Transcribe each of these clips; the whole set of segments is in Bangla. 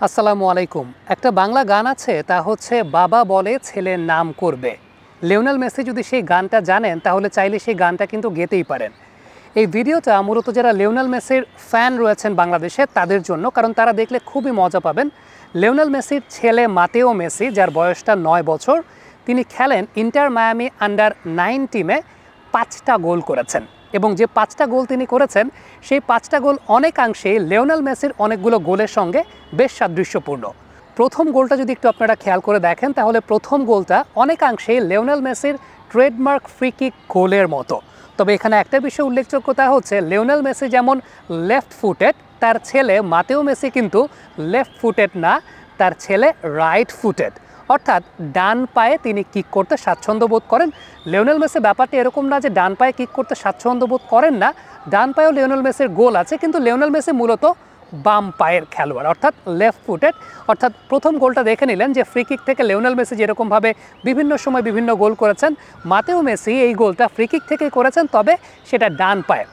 আসসালামু আলাইকুম। একটা বাংলা গান আছে, তা হচ্ছে বাবা বলে ছেলের নাম করবে। লিওনেল মেসি যদি সেই গানটা জানেন তাহলে চাইলে সেই গানটা কিন্তু গেতেই পারেন। এই ভিডিওটা মূলত যারা লিওনেল মেসির ফ্যান রয়েছেন বাংলাদেশে তাদের জন্য, কারণ তারা দেখলে খুবই মজা পাবেন। লিওনেল মেসির ছেলে মাতেও মেসি, যার বয়সটা ৯ বছর, তিনি খেলেন ইন্টার মায়ামি আন্ডার-9 টিমে ৫টা গোল করেছেন এবং যে ৫টা গোল তিনি করেছেন সেই ৫টা গোল অনেকাংশেই লিওনেল মেসির অনেকগুলো গোলের সঙ্গে বেশ সাদৃশ্যপূর্ণ। প্রথম গোলটা যদি একটু আপনারা খেয়াল করে দেখেন তাহলে প্রথম গোলটা অনেকাংশেই লিওনেল মেসির ট্রেডমার্ক ফ্রি কিক গোলের মতো। তবে এখানে একটা বিষয় উল্লেখযোগ্যতা হচ্ছে লিওনেল মেসি যেমন লেফট ফুটেড, তার ছেলে মাতেও মেসি কিন্তু লেফট ফুটেড না, তার ছেলে রাইট ফুটেড, অর্থাৎ ডান পায়ে তিনি কিক করতে স্বাচ্ছন্দ্য বোধ করেন। লিওনেল মেসি ব্যাপারটা এরকম না যে ডান পায়ে কিক করতে স্বাচ্ছন্দ্য বোধ করেন না, ডান পায়েও লিওনেল মেসির গোল আছে, কিন্তু লিওনেল মেসি মূলত বাম পায়ের খেলোয়াড় অর্থাৎ লেফট ফুটেড। অর্থাৎ প্রথম গোলটা দেখে নিলেন যে ফ্রি কিক থেকে লিওনেল মেসি যেরকমভাবে বিভিন্ন সময় বিভিন্ন গোল করেছেন, মাতেও মেসি এই গোলটা ফ্রি কিক থেকেই করেছেন, তবে সেটা ডান পায়ে।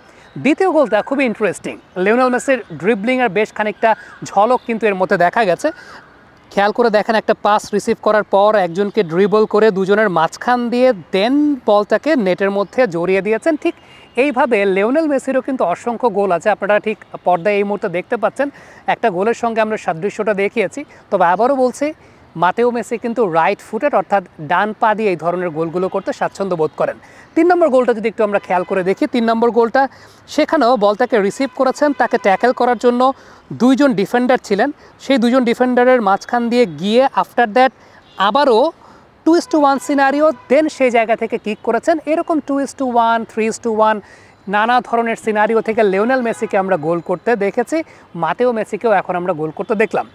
দ্বিতীয় গোলটা খুবই ইন্টারেস্টিং। লিওনেল মেসির ড্রিবলিংয়ের বেশ খানিকটা ঝলক কিন্তু এর মধ্যে দেখা গেছে। খেয়াল করে দেখেন, একটা পাস রিসিভ করার পর একজনকে ড্রিবল করে দুজনের মাঝখান দিয়ে দেন বলটাকে নেটের মধ্যে জড়িয়ে দিয়েছেন। ঠিক এইভাবে লিওনেল মেসিরও কিন্তু অসংখ্য গোল আছে, আপনারা ঠিক পর্দায় এই মুহূর্তে দেখতে পাচ্ছেন। একটা গোলের সঙ্গে আমরা সাদৃশ্যটা দেখিয়েছি, তবে আবারও বলছি মাতেও মেসি কিন্তু রাইট ফুটেড, অর্থাৎ ডান পা দিয়ে এই ধরনের গোলগুলো করতে স্বাচ্ছন্দ্য বোধ করেন। ৩ নম্বর গোলটা যদি একটু আমরা খেয়াল করে দেখি, ৩ নম্বর গোলটা সেখানেও বলটাকে রিসিভ করেছেন, তাকে ট্যাকেল করার জন্য দুইজন ডিফেন্ডার ছিলেন, সেই দুজন ডিফেন্ডারের মাঝখান দিয়ে গিয়ে আফটার দ্যাট আবারও 2:1 সিনারিও, দেন সেই জায়গা থেকে কিক করেছেন। এরকম 2:1, 3:1 নানা ধরনের সিনারিও থেকে লিওনেল মেসিকে আমরা গোল করতে দেখেছি, মাতেও মেসিকেও এখন আমরা গোল করতে দেখলাম।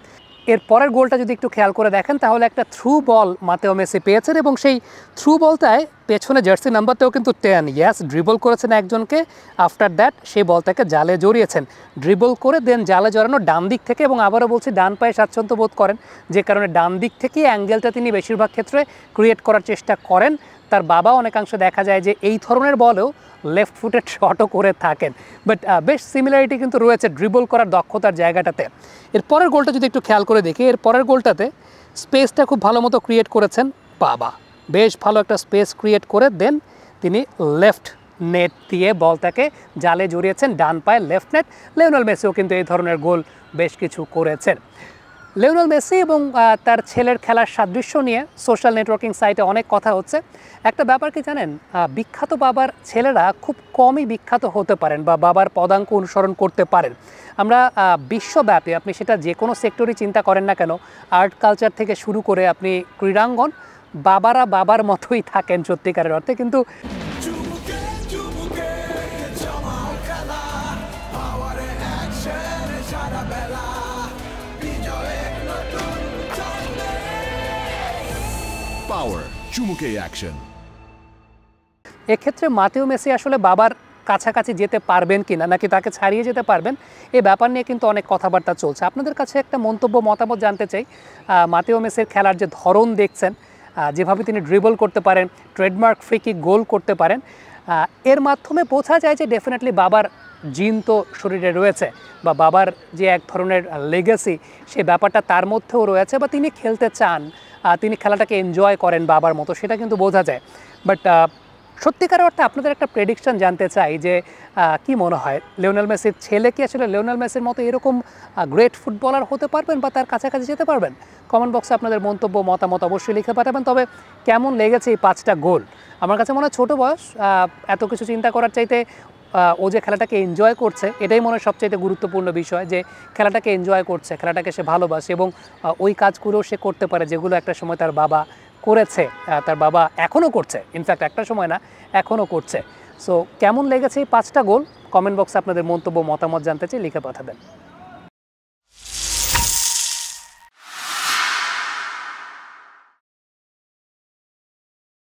এর পরের গোলটা যদি একটু খেয়াল করে দেখেন তাহলে একটা থ্রু বল মাতেও মেসি পেয়েছেন এবং সেই থ্রু বলটায় পেছনে জার্সি নাম্বারটাও কিন্তু 10, ইয়াস, ড্রিবল করেছেন একজনকে, আফটার দ্যাট সেই বলটাকে জালে জড়িয়েছেন, ড্রিবল করে দেন জালে জড়ানো ডান দিক থেকে, এবং আবারও বলছি ডান পায়ে স্বাচ্ছন্দ্য বোধ করেন, যে কারণে ডান দিক থেকেই অ্যাঙ্গেলটা তিনি বেশিরভাগ ক্ষেত্রে ক্রিয়েট করার চেষ্টা করেন। তার বাবা অনেকাংশে দেখা যায় যে এই ধরনের বলেও লেফট ফুটেড শটও করে থাকেন, বাট বেশ সিমিলারিটি কিন্তু রয়েছে ড্রিবল করার দক্ষতার জায়গাটাতে। এর পরের গোলটা যদি একটু খেয়াল করে দেখি, এর পরের গোলটাতে স্পেসটা খুব ভালো মতো ক্রিয়েট করেছেন বাবা, বেশ ভালো একটা স্পেস ক্রিয়েট করে দেন তিনি লেফট নেট দিয়ে বলটাকে জালে জড়িয়েছেন, ডান পায়ে লেফট নেট। লিওনেল মেসিও কিন্তু এই ধরনের গোল বেশ কিছু করেছেন। লিওনেল মেসি এবং তার ছেলের খেলার সাদৃশ্য নিয়ে সোশ্যাল নেটওয়ার্কিং সাইটে অনেক কথা হচ্ছে। একটা ব্যাপার কি জানেন, বিখ্যাত বাবার ছেলেরা খুব কমই বিখ্যাত হতে পারেন বা বাবার পদাঙ্ক অনুসরণ করতে পারেন। আমরা বিশ্বব্যাপী, আপনি সেটা যে কোনো সেক্টরই চিন্তা করেন না কেন, আর্ট কালচার থেকে শুরু করে আপনি ক্রীড়াঙ্গন, বাবারা বাবার মতোই থাকেন সত্যিকারের অর্থে। কিন্তু পাওয়ার চুমুকে অ্যাকশন, এক্ষেত্রে মাতেও মেসি আসলে বাবার কাছাকাছি যেতে পারবেন কিনা, নাকি তাকে ছাড়িয়ে যেতে পারবেন, এই ব্যাপার নিয়ে কিন্তু অনেক কথাবার্তা চলছে। আপনাদের কাছে একটা মন্তব্য, মতামত জানতে চাই। মাতেও মেসির খেলার যে ধরন দেখছেন, যেভাবে তিনি ড্রিবল করতে পারেন, ট্রেডমার্ক ফ্রি কিক গোল করতে পারেন, এর মাধ্যমে বোঝা যায় যে ডেফিনেটলি বাবার জিন তো শরীরে রয়েছে, বা বাবার যে এক ধরনের লেগেসি সেই ব্যাপারটা তার মধ্যেও রয়েছে, বা তিনি খেলতে চান, তিনি খেলাটাকে এনজয় করেন বাবার মতো, সেটা কিন্তু বোঝা যায়। বাট সত্যিকার অর্থে আপনাদের একটা প্রেডিকশন জানতে চাই যে কি মনে হয়, লিওনেল মেসির ছেলে কি আসলে লিওনেল মেসির মতো এরকম গ্রেট ফুটবলার হতে পারবেন বা তার কাছাকাছি যেতে পারবেন? কমেন্ট বক্সে আপনাদের মন্তব্য, মতামত অবশ্যই লিখে পাঠাবেন। তবে কেমন লেগেছে এই 5টা গোল? আমার কাছে মনে হয় ছোটো বয়স, এত কিছু চিন্তা করার চাইতে ও যে খেলাটাকে এনজয় করছে এটাই মনে হয় সবচাইতে গুরুত্বপূর্ণ বিষয়, যে খেলাটাকে এনজয় করছে, খেলাটাকে সে ভালোবাসে এবং ওই কাজগুলো সে করতে পারে যেগুলো একটা সময় তার বাবা করেছে, তার বাবা এখনও করছে, ইনফ্যাক্ট একটা সময় না, এখনও করছে। সো কেমন লেগেছে এই 5টা গোল? কমেন্ট বক্সে আপনাদের মন্তব্য, মতামত জানতে চাই, লিখে পাঠাবেন।